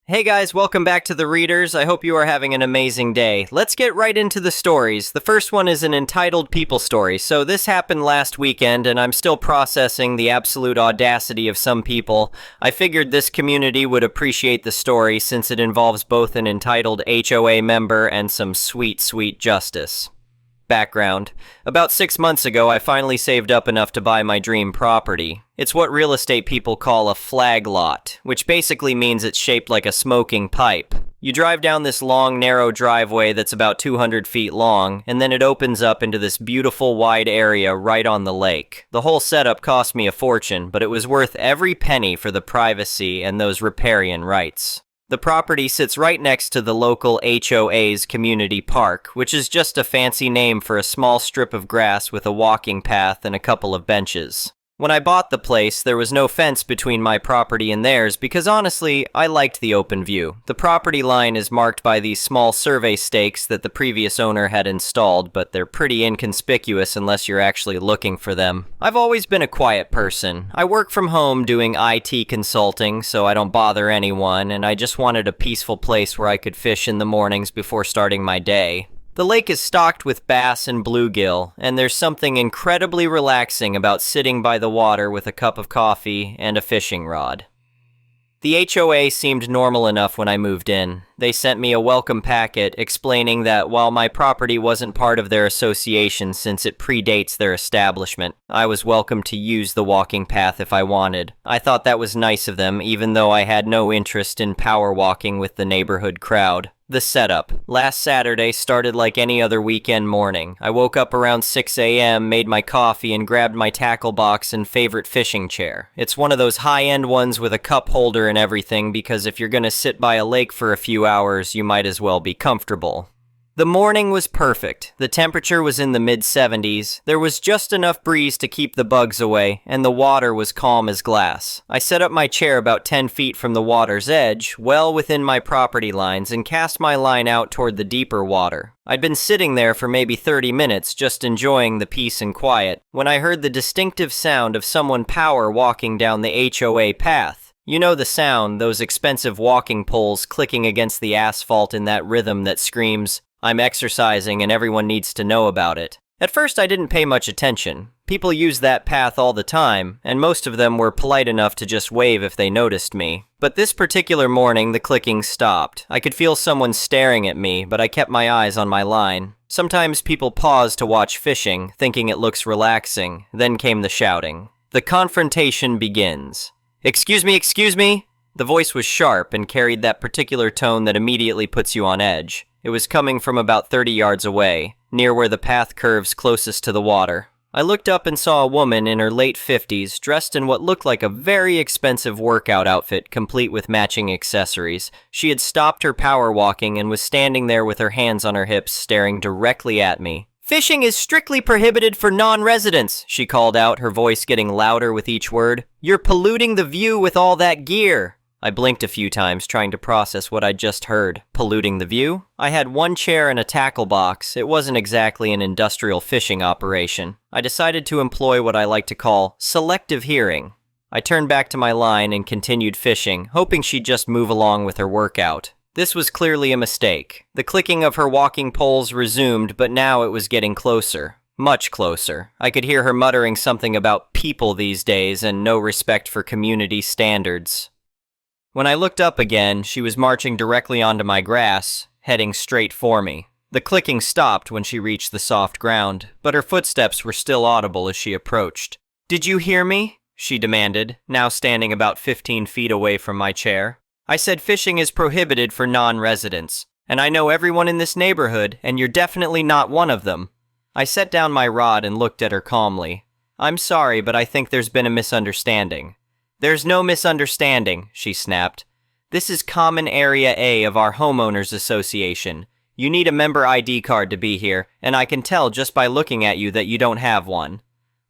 Hey guys, welcome back to The Readers. I hope you are having an amazing day. Let's get right into the stories. The first one is an entitled people story. So this happened last weekend, and I'm still processing the absolute audacity of some people. I figured this community would appreciate the story since it involves both an entitled HOA member and some sweet, sweet justice. Background. About 6 months ago, I finally saved up enough to buy my dream property. It's what real estate people call a flag lot, which basically means it's shaped like a smoking pipe. You drive down this long, narrow driveway that's about 200 feet long, and then it opens up into this beautiful, wide area right on the lake. The whole setup cost me a fortune, but it was worth every penny for the privacy and those riparian rights. The property sits right next to the local HOA's community park, which is just a fancy name for a small strip of grass with a walking path and a couple of benches. When I bought the place, there was no fence between my property and theirs because honestly, I liked the open view. The property line is marked by these small survey stakes that the previous owner had installed, but they're pretty inconspicuous unless you're actually looking for them. I've always been a quiet person. I work from home doing IT consulting, so I don't bother anyone, and I just wanted a peaceful place where I could fish in the mornings before starting my day. The lake is stocked with bass and bluegill, and there's something incredibly relaxing about sitting by the water with a cup of coffee and a fishing rod. The HOA seemed normal enough when I moved in. They sent me a welcome packet explaining that while my property wasn't part of their association since it predates their establishment, I was welcome to use the walking path if I wanted. I thought that was nice of them, even though I had no interest in power walking with the neighborhood crowd. The setup. Last Saturday started like any other weekend morning. I woke up around 6 a.m., made my coffee, and grabbed my tackle box and favorite fishing chair. It's one of those high-end ones with a cup holder and everything because if you're gonna sit by a lake for a few hours, you might as well be comfortable. The morning was perfect. The temperature was in the mid-70s. There was just enough breeze to keep the bugs away, and the water was calm as glass. I set up my chair about 10 feet from the water's edge, well within my property lines, and cast my line out toward the deeper water. I'd been sitting there for maybe 30 minutes, just enjoying the peace and quiet, when I heard the distinctive sound of someone power walking down the HOA path. You know the sound, those expensive walking poles clicking against the asphalt in that rhythm that screams, "I'm exercising and everyone needs to know about it." At first I didn't pay much attention. People use that path all the time, and most of them were polite enough to just wave if they noticed me. But this particular morning the clicking stopped. I could feel someone staring at me, but I kept my eyes on my line. Sometimes people pause to watch fishing, thinking it looks relaxing. Then came the shouting. The confrontation begins. Excuse me, excuse me?" The voice was sharp and carried that particular tone that immediately puts you on edge. It was coming from about 30 yards away, near where the path curves closest to the water. I looked up and saw a woman in her late 50s, dressed in what looked like a very expensive workout outfit, complete with matching accessories. She had stopped her power walking and was standing there with her hands on her hips, staring directly at me. "Fishing is strictly prohibited for non-residents," she called out, her voice getting louder with each word. "You're polluting the view with all that gear." I blinked a few times, trying to process what I'd just heard. Polluting the view? I had one chair and a tackle box. It wasn't exactly an industrial fishing operation. I decided to employ what I like to call selective hearing. I turned back to my line and continued fishing, hoping she'd just move along with her workout. This was clearly a mistake. The clicking of her walking poles resumed, but now it was getting closer. Much closer. I could hear her muttering something about people these days and no respect for community standards. When I looked up again, she was marching directly onto my grass, heading straight for me. The clicking stopped when she reached the soft ground, but her footsteps were still audible as she approached. "Did you hear me?" she demanded, now standing about 15 feet away from my chair. "I said fishing is prohibited for non-residents, and I know everyone in this neighborhood, and you're definitely not one of them." I set down my rod and looked at her calmly. "I'm sorry, but I think there's been a misunderstanding." "There's no misunderstanding," she snapped. "This is Common Area A of our Homeowners Association. You need a member ID card to be here, and I can tell just by looking at you that you don't have one."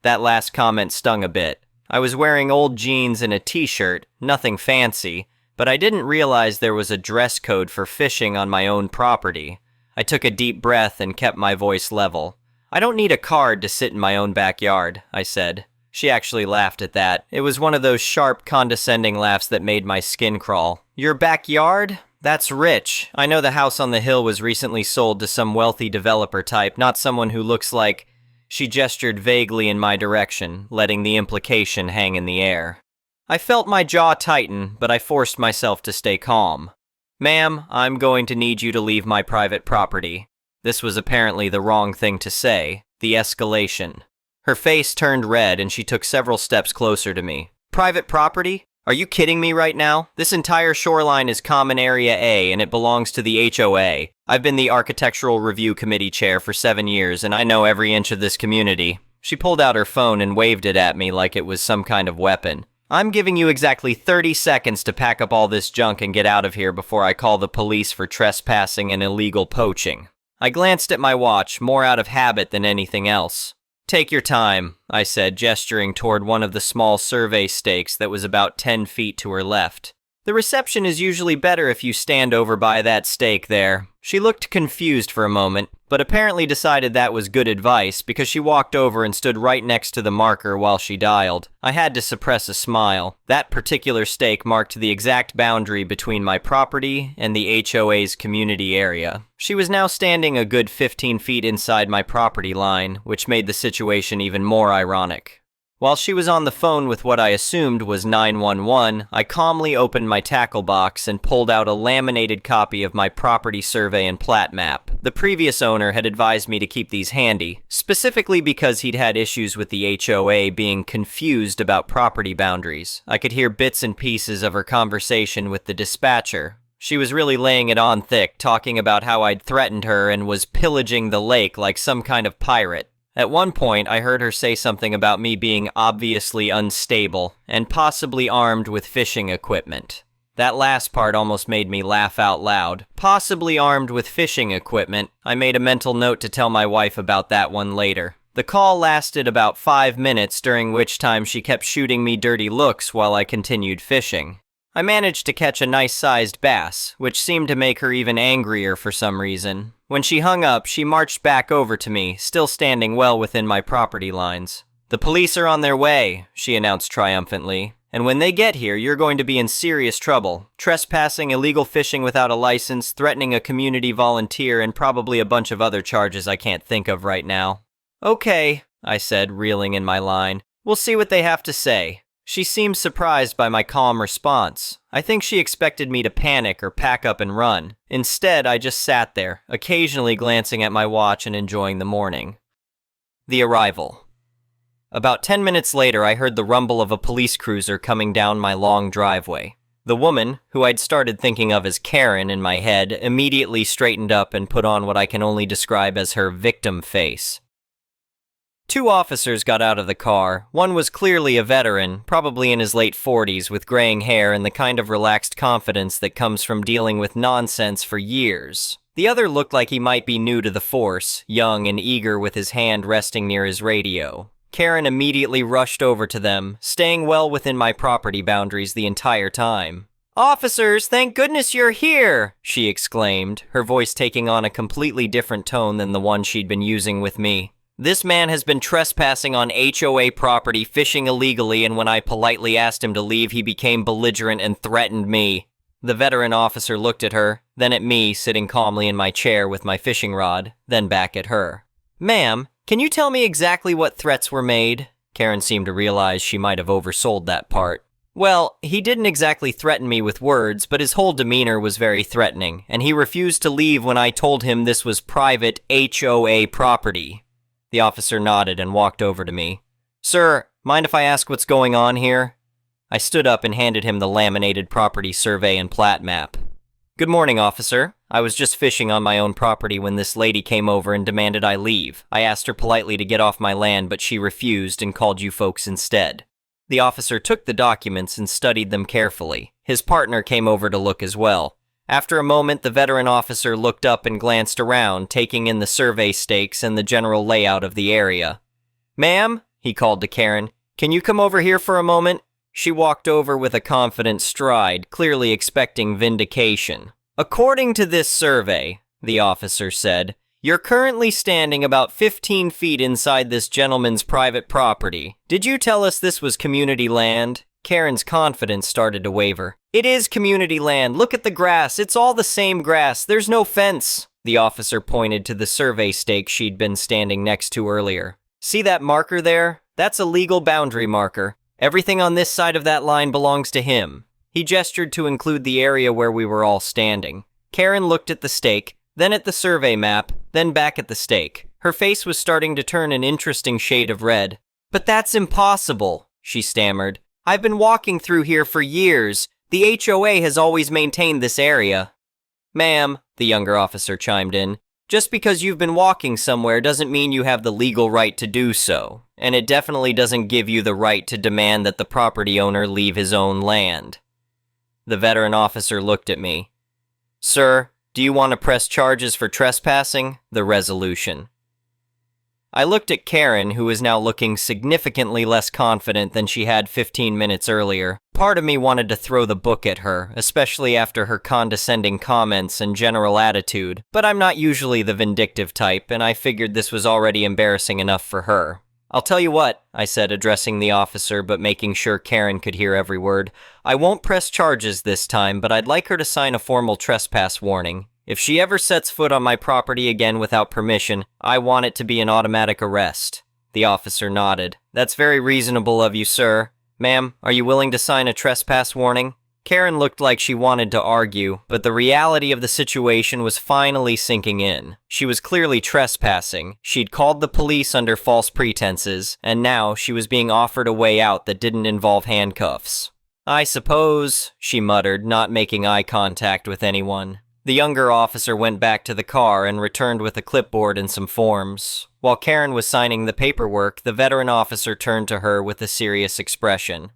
That last comment stung a bit. I was wearing old jeans and a t-shirt, nothing fancy, but I didn't realize there was a dress code for fishing on my own property. I took a deep breath and kept my voice level. "I don't need a card to sit in my own backyard," I said. She actually laughed at that. It was one of those sharp, condescending laughs that made my skin crawl. Your backyard? That's rich. I know the house on the hill was recently sold to some wealthy developer type, not someone who looks like... She gestured vaguely in my direction, letting the implication hang in the air. I felt my jaw tighten, but I forced myself to stay calm. Ma'am, I'm going to need you to leave my private property. This was apparently the wrong thing to say. The escalation. Her face turned red and she took several steps closer to me. Private property? Are you kidding me right now? This entire shoreline is Common Area A and it belongs to the HOA. I've been the Architectural Review Committee chair for 7 years and I know every inch of this community. She pulled out her phone and waved it at me like it was some kind of weapon. I'm giving you exactly 30 seconds to pack up all this junk and get out of here before I call the police for trespassing and illegal poaching. I glanced at my watch, more out of habit than anything else. Take your time, I said, gesturing toward one of the small survey stakes that was about 10 feet to her left. The reception is usually better if you stand over by that stake there. She looked confused for a moment, but apparently decided that was good advice because she walked over and stood right next to the marker while she dialed. I had to suppress a smile. That particular stake marked the exact boundary between my property and the HOA's community area. She was now standing a good 15 feet inside my property line, which made the situation even more ironic. While she was on the phone with what I assumed was 911, I calmly opened my tackle box and pulled out a laminated copy of my property survey and plat map. The previous owner had advised me to keep these handy, specifically because he'd had issues with the HOA being confused about property boundaries. I could hear bits and pieces of her conversation with the dispatcher. She was really laying it on thick, talking about how I'd threatened her and was pillaging the lake like some kind of pirate. At one point, I heard her say something about me being obviously unstable and possibly armed with fishing equipment. That last part almost made me laugh out loud. Possibly armed with fishing equipment. I made a mental note to tell my wife about that one later. The call lasted about 5 minutes, during which time she kept shooting me dirty looks while I continued fishing. I managed to catch a nice-sized bass, which seemed to make her even angrier for some reason. When she hung up, she marched back over to me, still standing well within my property lines. "The police are on their way," she announced triumphantly. "And when they get here, you're going to be in serious trouble. Trespassing, illegal fishing without a license, threatening a community volunteer, and probably a bunch of other charges I can't think of right now." "Okay," I said, reeling in my line. "We'll see what they have to say." She seemed surprised by my calm response. I think she expected me to panic or pack up and run. Instead, I just sat there, occasionally glancing at my watch and enjoying the morning. The arrival. About 10 minutes later, I heard the rumble of a police cruiser coming down my long driveway. The woman, who I'd started thinking of as Karen in my head, immediately straightened up and put on what I can only describe as her victim face. 2 officers got out of the car. One was clearly a veteran, probably in his late 40s, with graying hair and the kind of relaxed confidence that comes from dealing with nonsense for years. The other looked like he might be new to the force, young and eager with his hand resting near his radio. Karen immediately rushed over to them, staying well within my property boundaries the entire time. "Officers, thank goodness you're here!" she exclaimed, her voice taking on a completely different tone than the one she'd been using with me. "This man has been trespassing on HOA property, fishing illegally, and when I politely asked him to leave, he became belligerent and threatened me." The veteran officer looked at her, then at me, sitting calmly in my chair with my fishing rod, then back at her. "Ma'am, can you tell me exactly what threats were made?" Karen seemed to realize she might have oversold that part. "Well, he didn't exactly threaten me with words, but his whole demeanor was very threatening, and he refused to leave when I told him this was private HOA property." The officer nodded and walked over to me. "Sir, mind if I ask what's going on here?" I stood up and handed him the laminated property survey and plat map. "Good morning, officer. I was just fishing on my own property when this lady came over and demanded I leave. I asked her politely to get off my land, but she refused and called you folks instead." The officer took the documents and studied them carefully. His partner came over to look as well. After a moment, the veteran officer looked up and glanced around, taking in the survey stakes and the general layout of the area. "Ma'am," he called to Karen, "can you come over here for a moment?" She walked over with a confident stride, clearly expecting vindication. "According to this survey," the officer said, You're currently standing about 15 feet inside this gentleman's private property. Did you tell us this was community land? Karen's confidence started to waver. It is community land. Look at the grass. It's all the same grass. There's no fence. The officer pointed to the survey stake she'd been standing next to earlier. See that marker there? That's a legal boundary marker. Everything on this side of that line belongs to him. He gestured to include the area where we were all standing. Karen looked at the stake, then at the survey map, then back at the stake. Her face was starting to turn an interesting shade of red. But that's impossible, she stammered. I've been walking through here for years. The HOA has always maintained this area. Ma'am, the younger officer chimed in, just because you've been walking somewhere doesn't mean you have the legal right to do so, and it definitely doesn't give you the right to demand that the property owner leave his own land. The veteran officer looked at me. Sir, do you want to press charges for trespassing? The resolution. I looked at Karen, who was now looking significantly less confident than she had 15 minutes earlier. Part of me wanted to throw the book at her, especially after her condescending comments and general attitude, but I'm not usually the vindictive type, and I figured this was already embarrassing enough for her. I'll tell you what, I said, addressing the officer but making sure Karen could hear every word. I won't press charges this time, but I'd like her to sign a formal trespass warning. If she ever sets foot on my property again without permission, I want it to be an automatic arrest. The officer nodded. That's very reasonable of you, sir. Ma'am, are you willing to sign a trespass warning? Karen looked like she wanted to argue, but the reality of the situation was finally sinking in. She was clearly trespassing. She'd called the police under false pretenses, and now she was being offered a way out that didn't involve handcuffs. I suppose, she muttered, not making eye contact with anyone. The younger officer went back to the car and returned with a clipboard and some forms. While Karen was signing the paperwork, the veteran officer turned to her with a serious expression.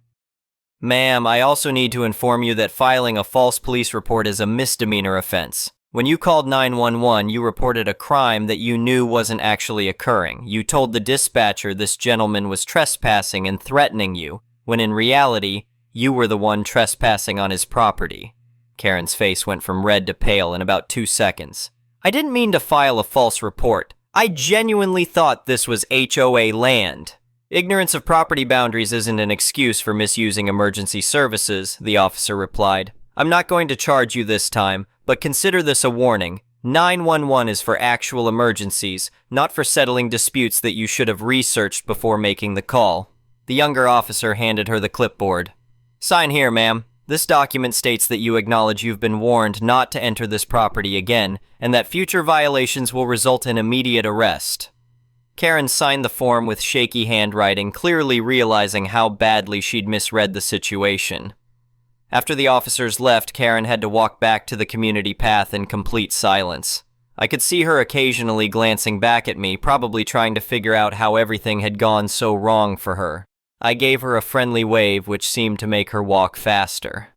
Ma'am, I also need to inform you that filing a false police report is a misdemeanor offense. When you called 911, you reported a crime that you knew wasn't actually occurring. You told the dispatcher this gentleman was trespassing and threatening you, when in reality, you were the one trespassing on his property. Karen's face went from red to pale in about 2 seconds. I didn't mean to file a false report. I genuinely thought this was HOA land. Ignorance of property boundaries isn't an excuse for misusing emergency services, the officer replied. I'm not going to charge you this time, but consider this a warning. 911 is for actual emergencies, not for settling disputes that you should have researched before making the call. The younger officer handed her the clipboard. Sign here, ma'am. This document states that you acknowledge you've been warned not to enter this property again, and that future violations will result in immediate arrest. Karen signed the form with shaky handwriting, clearly realizing how badly she'd misread the situation. After the officers left, Karen had to walk back to the community path in complete silence. I could see her occasionally glancing back at me, probably trying to figure out how everything had gone so wrong for her. I gave her a friendly wave, which seemed to make her walk faster.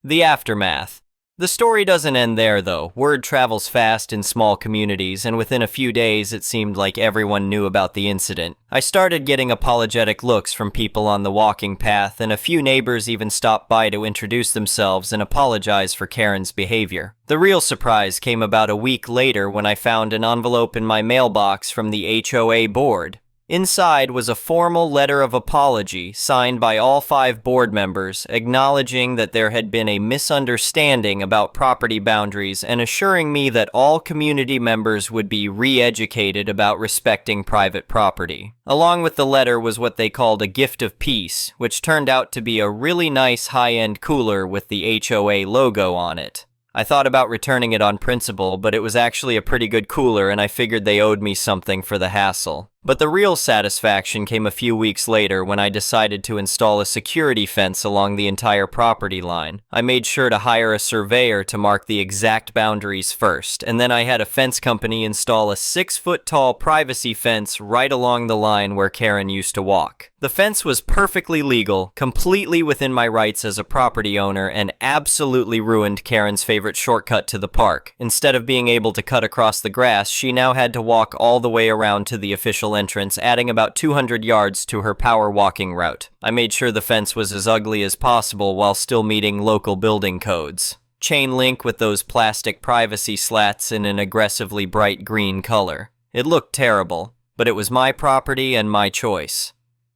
The aftermath. The story doesn't end there, though. Word travels fast in small communities, and within a few days it seemed like everyone knew about the incident. I started getting apologetic looks from people on the walking path, and a few neighbors even stopped by to introduce themselves and apologize for Karen's behavior. The real surprise came about a week later when I found an envelope in my mailbox from the HOA board. Inside was a formal letter of apology signed by all 5 board members, acknowledging that there had been a misunderstanding about property boundaries and assuring me that all community members would be re-educated about respecting private property. Along with the letter was what they called a gift of peace, which turned out to be a really nice high-end cooler with the HOA logo on it. I thought about returning it on principle, but it was actually a pretty good cooler and I figured they owed me something for the hassle. But the real satisfaction came a few weeks later when I decided to install a security fence along the entire property line. I made sure to hire a surveyor to mark the exact boundaries first, and then I had a fence company install a 6-foot-tall privacy fence right along the line where Karen used to walk. The fence was perfectly legal, completely within my rights as a property owner, and absolutely ruined Karen's favorite shortcut to the park. Instead of being able to cut across the grass, she now had to walk all the way around to the official entrance, adding about 200 yards to her power walking route. I made sure the fence was as ugly as possible while still meeting local building codes. Chain link with those plastic privacy slats in an aggressively bright green color. It looked terrible, but it was my property and my choice.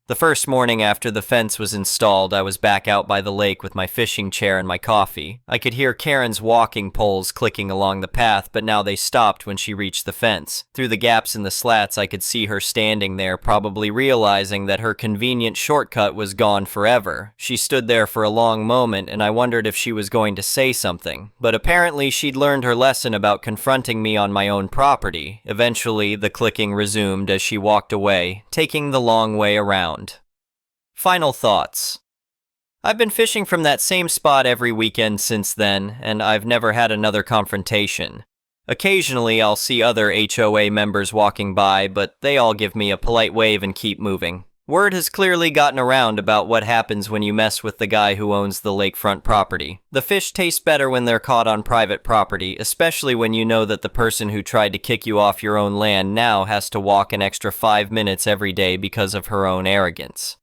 The first morning after the fence was installed, I was back out by the lake with my fishing chair and my coffee. I could hear Karen's walking poles clicking along the path, but now they stopped when she reached the fence. Through the gaps in the slats, I could see her standing there, probably realizing that her convenient shortcut was gone forever. She stood there for a long moment, and I wondered if she was going to say something. But apparently, she'd learned her lesson about confronting me on my own property. Eventually, the clicking resumed as she walked away, taking the long way around. Final thoughts. I've been fishing from that same spot every weekend since then, and I've never had another confrontation. Occasionally, I'll see other HOA members walking by, but they all give me a polite wave and keep moving. Word has clearly gotten around about what happens when you mess with the guy who owns the lakefront property. The fish taste better when they're caught on private property, especially when you know that the person who tried to kick you off your own land now has to walk an extra 5 minutes every day because of her own arrogance.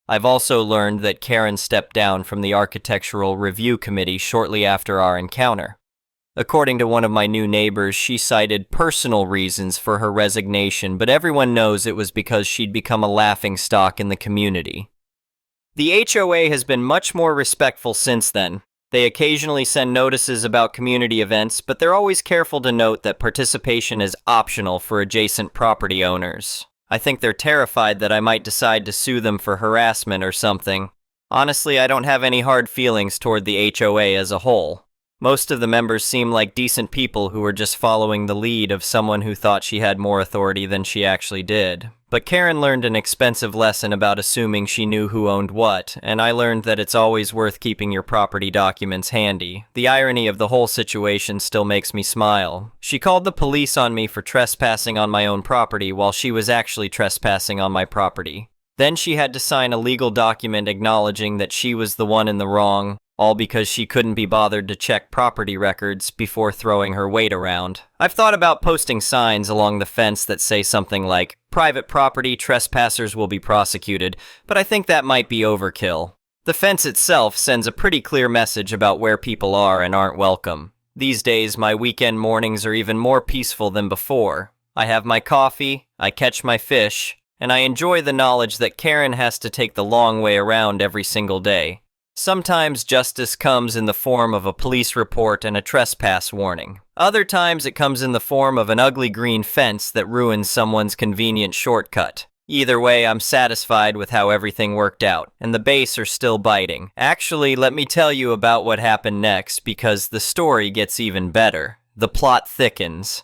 I've also learned that Karen stepped down from the Architectural Review Committee shortly after our encounter. According to one of my new neighbors, she cited personal reasons for her resignation, but everyone knows it was because she'd become a laughingstock in the community. The HOA has been much more respectful since then. They occasionally send notices about community events, but they're always careful to note that participation is optional for adjacent property owners. I think they're terrified that I might decide to sue them for harassment or something. Honestly, I don't have any hard feelings toward the HOA as a whole. Most of the members seem like decent people who were just following the lead of someone who thought she had more authority than she actually did. But Karen learned an expensive lesson about assuming she knew who owned what, and I learned that it's always worth keeping your property documents handy. The irony of the whole situation still makes me smile. She called the police on me for trespassing on my own property while she was actually trespassing on my property. Then she had to sign a legal document acknowledging that she was the one in the wrong, all because she couldn't be bothered to check property records before throwing her weight around. I've thought about posting signs along the fence that say something like, "Private property, trespassers will be prosecuted," but I think that might be overkill. The fence itself sends a pretty clear message about where people are and aren't welcome. These days, my weekend mornings are even more peaceful than before. I have my coffee, I catch my fish, and I enjoy the knowledge that Karen has to take the long way around every single day. Sometimes justice comes in the form of a police report and a trespass warning. Other times it comes in the form of an ugly green fence that ruins someone's convenient shortcut. Either way, I'm satisfied with how everything worked out, and the bass are still biting. Actually, let me tell you about what happened next, because the story gets even better. The plot thickens.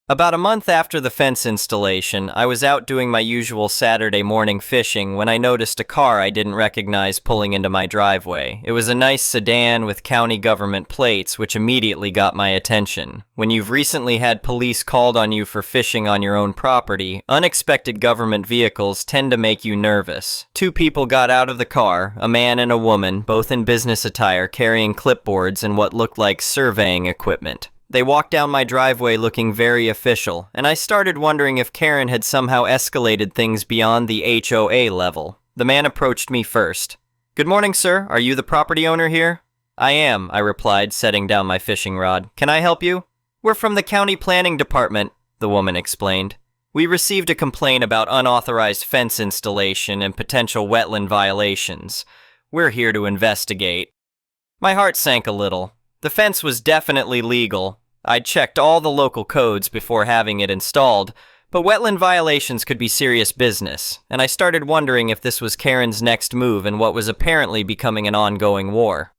About a month after the fence installation, I was out doing my usual Saturday morning fishing when I noticed a car I didn't recognize pulling into my driveway. It was a nice sedan with county government plates, which immediately got my attention. When you've recently had police called on you for fishing on your own property, unexpected government vehicles tend to make you nervous. Two people got out of the car, a man and a woman, both in business attire, carrying clipboards and what looked like surveying equipment. They walked down my driveway looking very official, and I started wondering if Karen had somehow escalated things beyond the HOA level. The man approached me first. "Good morning, sir. Are you the property owner here?" "I am," I replied, setting down my fishing rod. "Can I help you?" "We're from the county planning department," the woman explained. "We received a complaint about unauthorized fence installation and potential wetland violations. We're here to investigate." My heart sank a little. The fence was definitely legal. I'd checked all the local codes before having it installed, but wetland violations could be serious business, and I started wondering if this was Karen's next move in what was apparently becoming an ongoing war.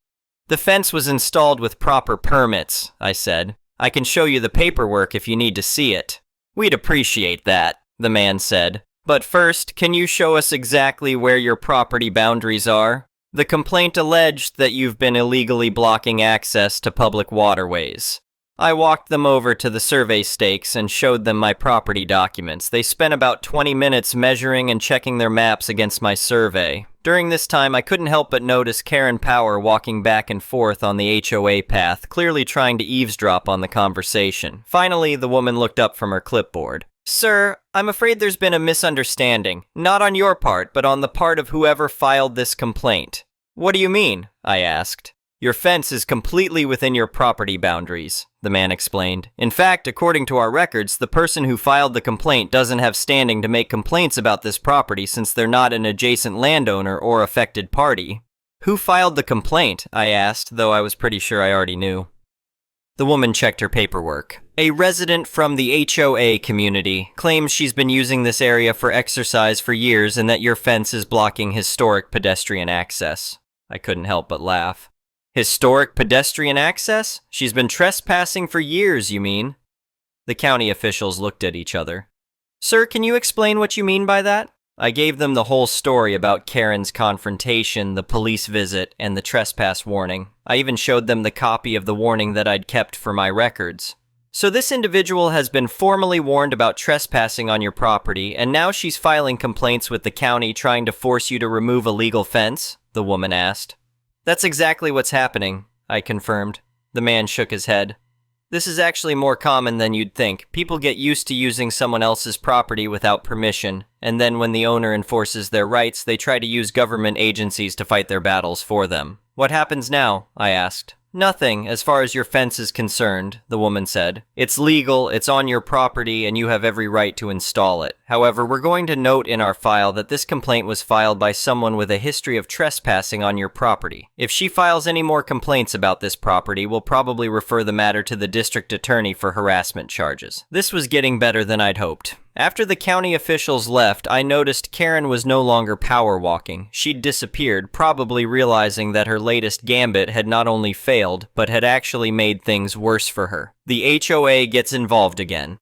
"The fence was installed with proper permits," I said. "I can show you the paperwork if you need to see it." "We'd appreciate that," the man said. "But first, can you show us exactly where your property boundaries are?" The complaint alleged that you've been illegally blocking access to public waterways. I walked them over to the survey stakes and showed them my property documents. They spent about 20 minutes measuring and checking their maps against my survey. During this time, I couldn't help but notice Karen Power walking back and forth on the HOA path, clearly trying to eavesdrop on the conversation. Finally, the woman looked up from her clipboard. "Sir, I'm afraid there's been a misunderstanding. Not on your part, but on the part of whoever filed this complaint." "What do you mean?" I asked. Your fence is completely within your property boundaries, the man explained. In fact, according to our records, the person who filed the complaint doesn't have standing to make complaints about this property since they're not an adjacent landowner or affected party. Who filed the complaint? I asked, though I was pretty sure I already knew. The woman checked her paperwork. A resident from the HOA community claims she's been using this area for exercise for years and that your fence is blocking historic pedestrian access. I couldn't help but laugh. Historic pedestrian access? She's been trespassing for years, you mean? The county officials looked at each other. Sir, can you explain what you mean by that? I gave them the whole story about Karen's confrontation, the police visit, and the trespass warning. I even showed them the copy of the warning that I'd kept for my records. So this individual has been formally warned about trespassing on your property, and now she's filing complaints with the county trying to force you to remove a legal fence? The woman asked. That's exactly what's happening, I confirmed. The man shook his head. This is actually more common than you'd think. People get used to using someone else's property without permission, and then when the owner enforces their rights, they try to use government agencies to fight their battles for them. What happens now? I asked. Nothing, as far as your fence is concerned, the woman said. It's legal, it's on your property, and you have every right to install it. However, we're going to note in our file that this complaint was filed by someone with a history of trespassing on your property. If she files any more complaints about this property, we'll probably refer the matter to the district attorney for harassment charges. This was getting better than I'd hoped. After the county officials left, I noticed Karen was no longer power walking. She'd disappeared, probably realizing that her latest gambit had not only failed, but had actually made things worse for her. The HOA gets involved again.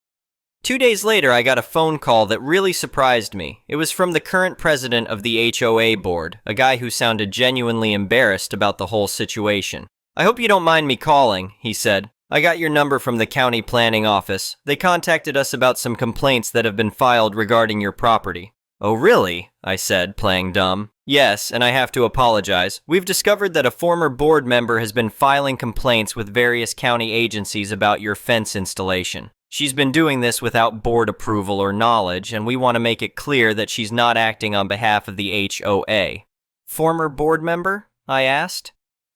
2 days later, I got a phone call that really surprised me. It was from the current president of the HOA board, a guy who sounded genuinely embarrassed about the whole situation. I hope you don't mind me calling, he said. I got your number from the county planning office. They contacted us about some complaints that have been filed regarding your property. Oh, really? I said, playing dumb. Yes, and I have to apologize. We've discovered that a former board member has been filing complaints with various county agencies about your fence installation. She's been doing this without board approval or knowledge, and we want to make it clear that she's not acting on behalf of the HOA. Former board member? I asked.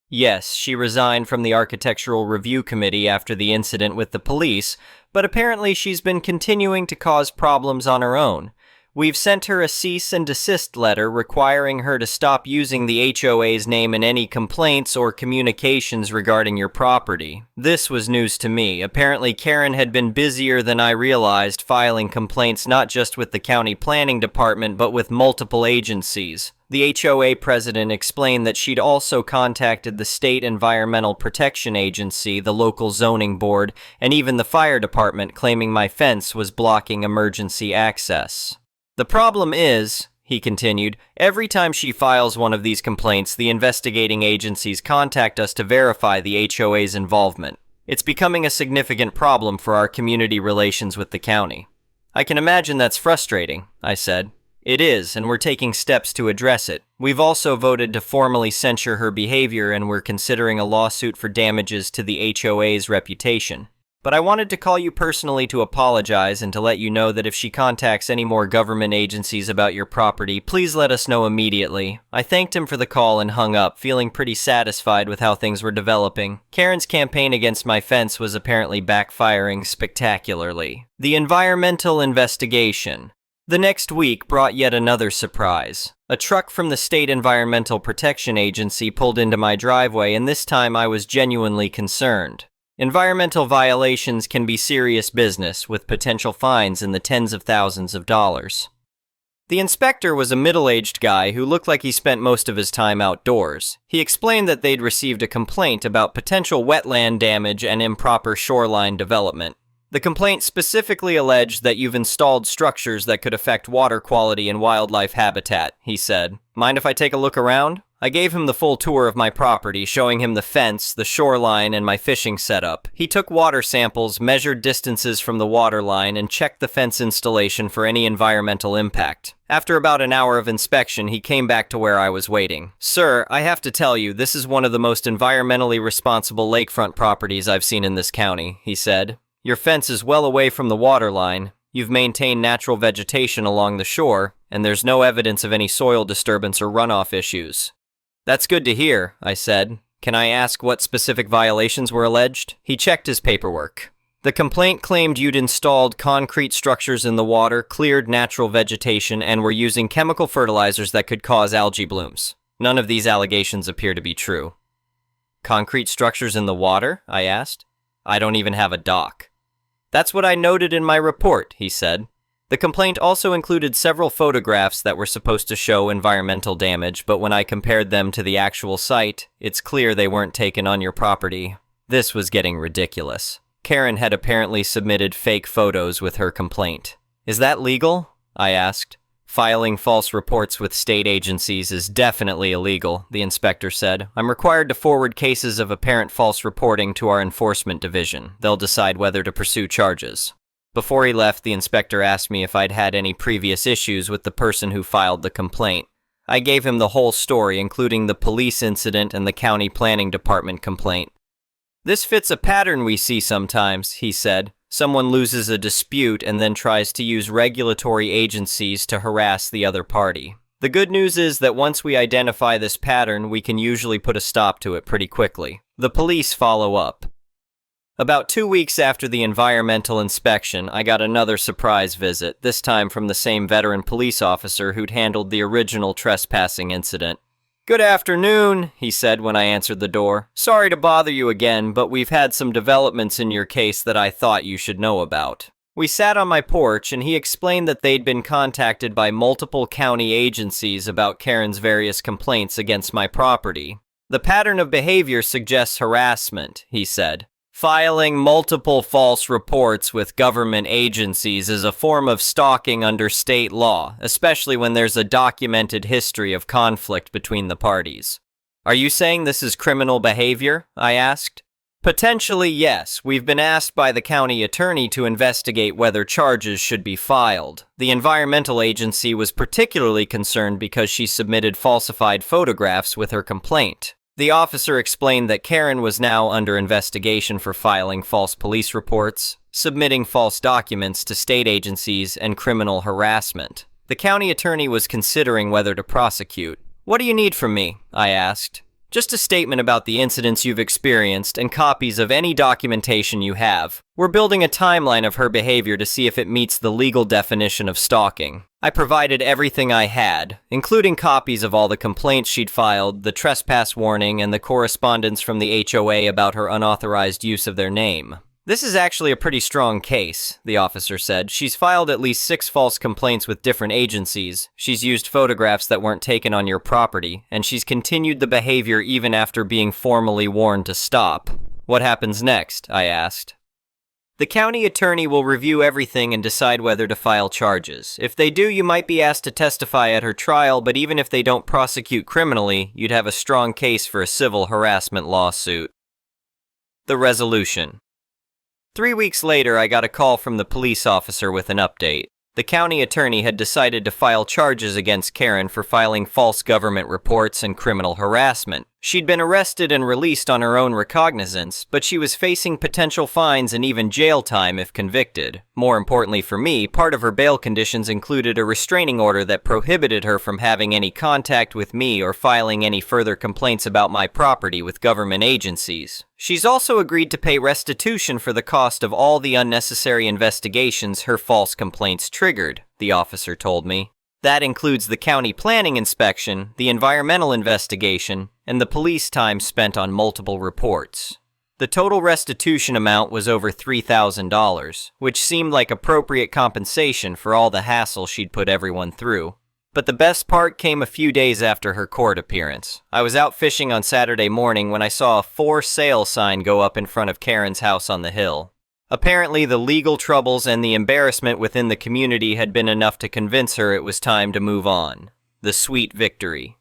Yes, she resigned from the Architectural Review Committee after the incident with the police, but apparently she's been continuing to cause problems on her own. We've sent her a cease and desist letter requiring her to stop using the HOA's name in any complaints or communications regarding your property. This was news to me. Apparently Karen had been busier than I realized, filing complaints not just with the county planning department but with multiple agencies. The HOA president explained that she'd also contacted the State Environmental Protection Agency, the local zoning board, and even the fire department, claiming my fence was blocking emergency access. The problem is, he continued, every time she files one of these complaints, the investigating agencies contact us to verify the HOA's involvement. It's becoming a significant problem for our community relations with the county. I can imagine that's frustrating, I said. It is, and we're taking steps to address it. We've also voted to formally censure her behavior, and we're considering a lawsuit for damages to the HOA's reputation. But I wanted to call you personally to apologize and to let you know that if she contacts any more government agencies about your property, please let us know immediately. I thanked him for the call and hung up, feeling pretty satisfied with how things were developing. Karen's campaign against my fence was apparently backfiring spectacularly. The environmental investigation. The next week brought yet another surprise. A truck from the State Environmental Protection Agency pulled into my driveway, and this time I was genuinely concerned. Environmental violations can be serious business, with potential fines in the tens of thousands of dollars. The inspector was a middle-aged guy who looked like he spent most of his time outdoors. He explained that they'd received a complaint about potential wetland damage and improper shoreline development. The complaint specifically alleged that you've installed structures that could affect water quality and wildlife habitat, he said. Mind if I take a look around? I gave him the full tour of my property, showing him the fence, the shoreline, and my fishing setup. He took water samples, measured distances from the water line, and checked the fence installation for any environmental impact. After about an hour of inspection, he came back to where I was waiting. Sir, I have to tell you, this is one of the most environmentally responsible lakefront properties I've seen in this county, he said. Your fence is well away from the water line. You've maintained natural vegetation along the shore, and there's no evidence of any soil disturbance or runoff issues. That's good to hear, I said. Can I ask what specific violations were alleged? He checked his paperwork. The complaint claimed you'd installed concrete structures in the water, cleared natural vegetation, and were using chemical fertilizers that could cause algae blooms. None of these allegations appear to be true. Concrete structures in the water? I asked. I don't even have a dock. That's what I noted in my report, he said. The complaint also included several photographs that were supposed to show environmental damage, but when I compared them to the actual site, it's clear they weren't taken on your property. This was getting ridiculous. Karen had apparently submitted fake photos with her complaint. Is that legal? I asked. Filing false reports with state agencies is definitely illegal, the inspector said. I'm required to forward cases of apparent false reporting to our enforcement division. They'll decide whether to pursue charges. Before he left, the inspector asked me if I'd had any previous issues with the person who filed the complaint. I gave him the whole story, including the police incident and the county planning department complaint. This fits a pattern we see sometimes, he said. Someone loses a dispute and then tries to use regulatory agencies to harass the other party. The good news is that once we identify this pattern, we can usually put a stop to it pretty quickly. The police follow up. About 2 weeks after the environmental inspection, I got another surprise visit, this time from the same veteran police officer who'd handled the original trespassing incident. "Good afternoon," he said when I answered the door. "Sorry to bother you again, but we've had some developments in your case that I thought you should know about." We sat on my porch and he explained that they'd been contacted by multiple county agencies about Karen's various complaints against my property. "The pattern of behavior suggests harassment," he said. "Filing multiple false reports with government agencies is a form of stalking under state law, especially when there's a documented history of conflict between the parties." "Are you saying this is criminal behavior?" I asked. "Potentially, yes. We've been asked by the county attorney to investigate whether charges should be filed. The environmental agency was particularly concerned because she submitted falsified photographs with her complaint." The officer explained that Karen was now under investigation for filing false police reports, submitting false documents to state agencies, and criminal harassment. The county attorney was considering whether to prosecute. "What do you need from me?" I asked. "Just a statement about the incidents you've experienced and copies of any documentation you have. We're building a timeline of her behavior to see if it meets the legal definition of stalking." I provided everything I had, including copies of all the complaints she'd filed, the trespass warning, and the correspondence from the HOA about her unauthorized use of their name. "This is actually a pretty strong case," the officer said. "She's filed at least 6 false complaints with different agencies. She's used photographs that weren't taken on your property, and she's continued the behavior even after being formally warned to stop." "What happens next?" I asked. "The county attorney will review everything and decide whether to file charges. If they do, you might be asked to testify at her trial, but even if they don't prosecute criminally, you'd have a strong case for a civil harassment lawsuit." The resolution. 3 weeks later, I got a call from the police officer with an update. The county attorney had decided to file charges against Karen for filing false government reports and criminal harassment. She'd been arrested and released on her own recognizance, but she was facing potential fines and even jail time if convicted. More importantly for me, part of her bail conditions included a restraining order that prohibited her from having any contact with me or filing any further complaints about my property with government agencies. She's also agreed to pay restitution for the cost of all the unnecessary investigations her false complaints triggered, the officer told me. That includes the county planning inspection, the environmental investigation, and the police time spent on multiple reports. The total restitution amount was over $3,000, which seemed like appropriate compensation for all the hassle she'd put everyone through. But the best part came a few days after her court appearance. I was out fishing on Saturday morning when I saw a for sale sign go up in front of Karen's house on the hill. Apparently, the legal troubles and the embarrassment within the community had been enough to convince her it was time to move on. The sweet victory.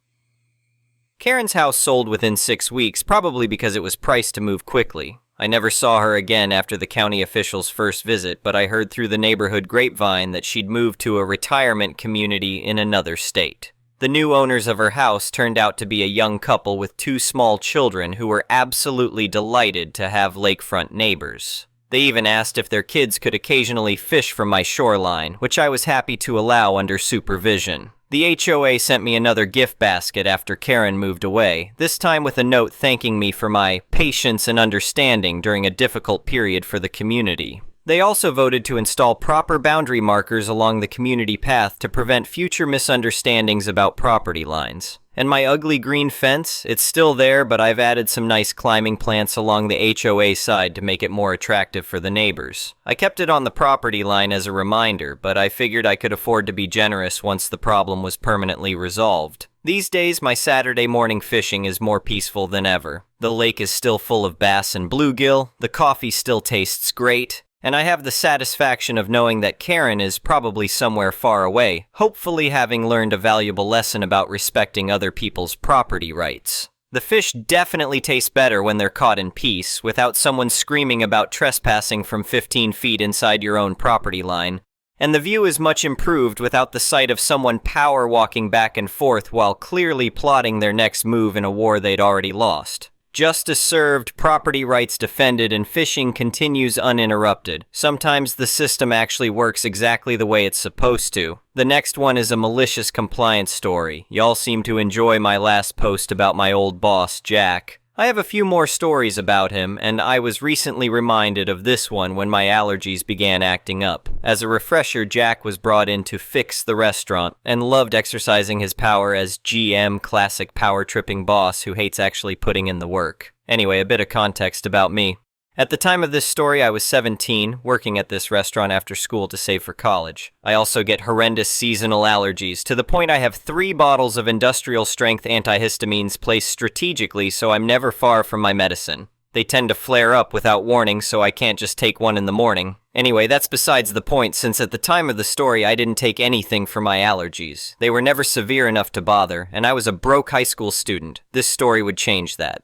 Karen's house sold within 6 weeks, probably because it was priced to move quickly. I never saw her again after the county official's first visit, but I heard through the neighborhood grapevine that she'd moved to a retirement community in another state. The new owners of her house turned out to be a young couple with 2 small children who were absolutely delighted to have lakefront neighbors. They even asked if their kids could occasionally fish from my shoreline, which I was happy to allow under supervision. The HOA sent me another gift basket after Karen moved away, this time with a note thanking me for my patience and understanding during a difficult period for the community. They also voted to install proper boundary markers along the community path to prevent future misunderstandings about property lines. And my ugly green fence, it's still there, but I've added some nice climbing plants along the HOA side to make it more attractive for the neighbors. I kept it on the property line as a reminder, but I figured I could afford to be generous once the problem was permanently resolved. These days, my Saturday morning fishing is more peaceful than ever. The lake is still full of bass and bluegill, the coffee still tastes great, and I have the satisfaction of knowing that Karen is probably somewhere far away, hopefully having learned a valuable lesson about respecting other people's property rights. The fish definitely taste better when they're caught in peace, without someone screaming about trespassing from 15 feet inside your own property line. And the view is much improved without the sight of someone power walking back and forth while clearly plotting their next move in a war they'd already lost. Justice served, property rights defended, and fishing continues uninterrupted. Sometimes the system actually works exactly the way it's supposed to. The next one is a malicious compliance story. Y'all seem to enjoy my last post about my old boss, Jack. I have a few more stories about him, and I was recently reminded of this one when my allergies began acting up. As a refresher, Jack was brought in to fix the restaurant, and loved exercising his power as GM, classic power-tripping boss who hates actually putting in the work. Anyway, a bit of context about me. At the time of this story, I was 17, working at this restaurant after school to save for college. I also get horrendous seasonal allergies, to the point I have 3 bottles of industrial-strength antihistamines placed strategically so I'm never far from my medicine. They tend to flare up without warning, so I can't just take one in the morning. Anyway, that's besides the point, since at the time of the story I didn't take anything for my allergies. They were never severe enough to bother, and I was a broke high school student. This story would change that.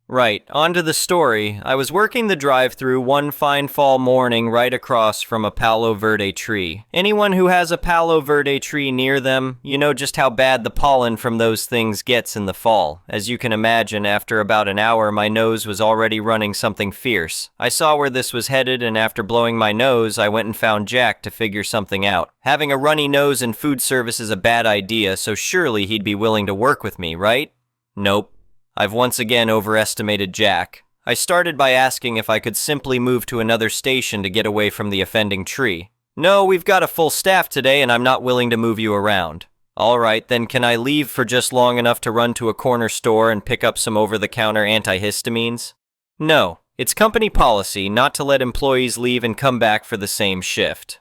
Right, on to the story. I was working the drive-thru one fine fall morning right across from a Palo Verde tree. Anyone who has a Palo Verde tree near them, you know just how bad the pollen from those things gets in the fall. As you can imagine, after about an hour, my nose was already running something fierce. I saw where this was headed, and after blowing my nose, I went and found Jack to figure something out. Having a runny nose in food service is a bad idea, so surely he'd be willing to work with me, right? Nope. I've once again overestimated Jack. I started by asking if I could simply move to another station to get away from the offending tree. No, we've got a full staff today and I'm not willing to move you around. All right, then can I leave for just long enough to run to a corner store and pick up some over-the-counter antihistamines? No, it's company policy not to let employees leave and come back for the same shift.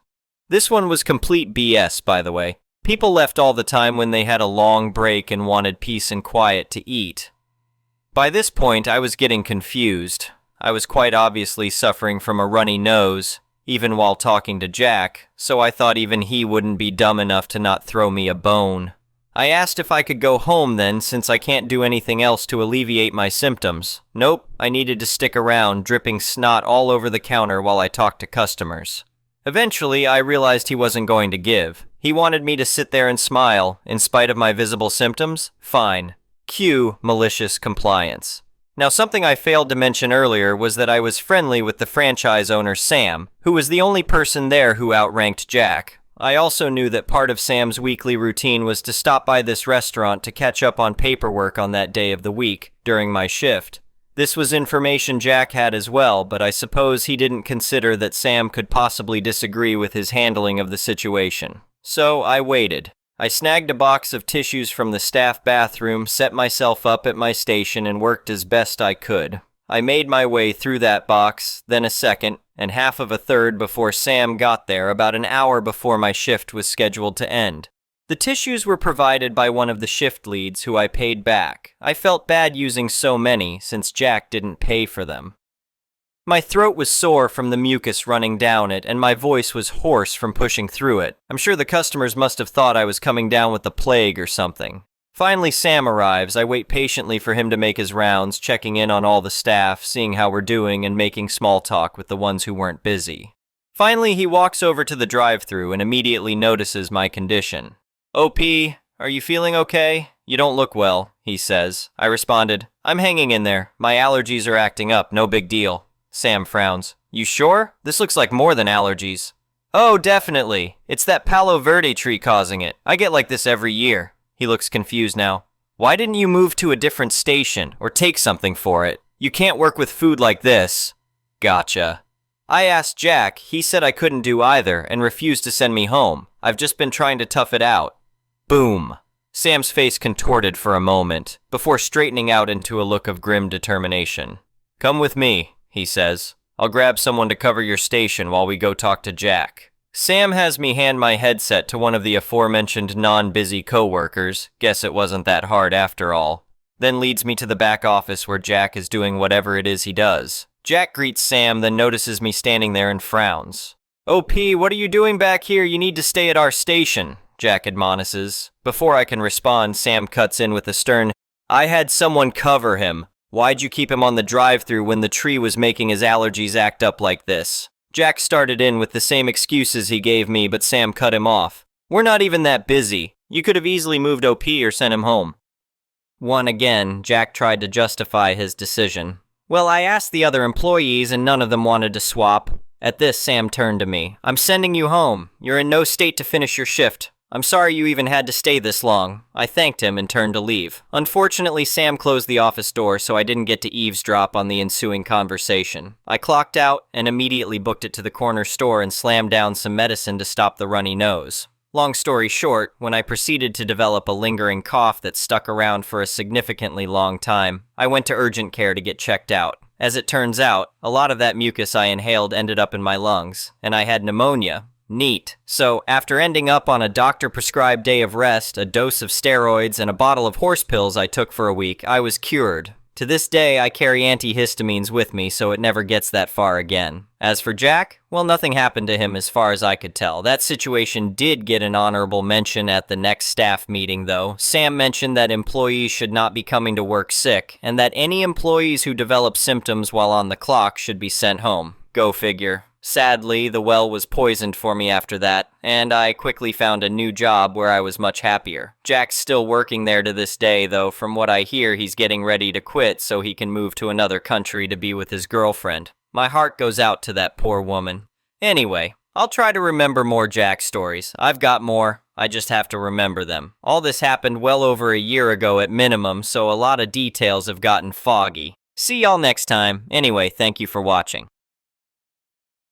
This one was complete BS, by the way. People left all the time when they had a long break and wanted peace and quiet to eat. By this point, I was getting confused. I was quite obviously suffering from a runny nose, even while talking to Jack, so I thought even he wouldn't be dumb enough to not throw me a bone. I asked if I could go home then, since I can't do anything else to alleviate my symptoms. Nope, I needed to stick around, dripping snot all over the counter while I talked to customers. Eventually, I realized he wasn't going to give. He wanted me to sit there and smile, in spite of my visible symptoms? Fine. Cue malicious compliance. Now, something I failed to mention earlier was that I was friendly with the franchise owner Sam, who was the only person there who outranked Jack. I also knew that part of Sam's weekly routine was to stop by this restaurant to catch up on paperwork on that day of the week, during my shift. This was information Jack had as well, but I suppose he didn't consider that Sam could possibly disagree with his handling of the situation. So I waited. I snagged a box of tissues from the staff bathroom, set myself up at my station, and worked as best I could. I made my way through that box, then a second, and half of a third before Sam got there, about an hour before my shift was scheduled to end. The tissues were provided by one of the shift leads, who I paid back. I felt bad using so many, since Jack didn't pay for them. My throat was sore from the mucus running down it, and my voice was hoarse from pushing through it. I'm sure the customers must have thought I was coming down with the plague or something. Finally, Sam arrives. I wait patiently for him to make his rounds, checking in on all the staff, seeing how we're doing, and making small talk with the ones who weren't busy. Finally, he walks over to the drive-thru and immediately notices my condition. "OP, are you feeling okay? You don't look well," he says. I responded, "I'm hanging in there. My allergies are acting up, no big deal." Sam frowns. "You sure? This looks like more than allergies." Oh, definitely. It's that Palo Verde tree causing it. I get like this every year. He looks confused now. Why didn't you move to a different station or take something for it? You can't work with food like this. Gotcha. I asked Jack. He said I couldn't do either and refused to send me home. I've just been trying to tough it out. Boom. Sam's face contorted for a moment, before straightening out into a look of grim determination. Come with me, he says. I'll grab someone to cover your station while we go talk to Jack. Sam has me hand my headset to one of the aforementioned non-busy co-workers. Guess it wasn't that hard after all. Then leads me to the back office where Jack is doing whatever it is he does. Jack greets Sam, then notices me standing there and frowns. OP, what are you doing back here? You need to stay at our station, Jack admonishes. Before I can respond, Sam cuts in with a stern, I had someone cover him. Why'd you keep him on the drive-thru when the tree was making his allergies act up like this? Jack started in with the same excuses he gave me, but Sam cut him off. We're not even that busy. You could have easily moved OP or sent him home. Again, Jack tried to justify his decision. Well, I asked the other employees and none of them wanted to swap. At this, Sam turned to me. I'm sending you home. You're in no state to finish your shift. I'm sorry you even had to stay this long. I thanked him and turned to leave. Unfortunately, Sam closed the office door, so I didn't get to eavesdrop on the ensuing conversation. I clocked out and immediately booked it to the corner store and slammed down some medicine to stop the runny nose. Long story short, when I proceeded to develop a lingering cough that stuck around for a significantly long time, I went to urgent care to get checked out. As it turns out, a lot of that mucus I inhaled ended up in my lungs, and I had pneumonia. Neat. So, after ending up on a doctor-prescribed day of rest, a dose of steroids, and a bottle of horse pills I took for a week, I was cured. To this day, I carry antihistamines with me so it never gets that far again. As for Jack, well, nothing happened to him as far as I could tell. That situation did get an honorable mention at the next staff meeting, though. Sam mentioned that employees should not be coming to work sick, and that any employees who develop symptoms while on the clock should be sent home. Go figure. Sadly, the well was poisoned for me after that, and I quickly found a new job where I was much happier. Jack's still working there to this day, though from what I hear he's getting ready to quit so he can move to another country to be with his girlfriend. My heart goes out to that poor woman. Anyway, I'll try to remember more Jack stories. I've got more, I just have to remember them. All this happened well over a year ago at minimum, so a lot of details have gotten foggy. See y'all next time. Anyway, thank you for watching.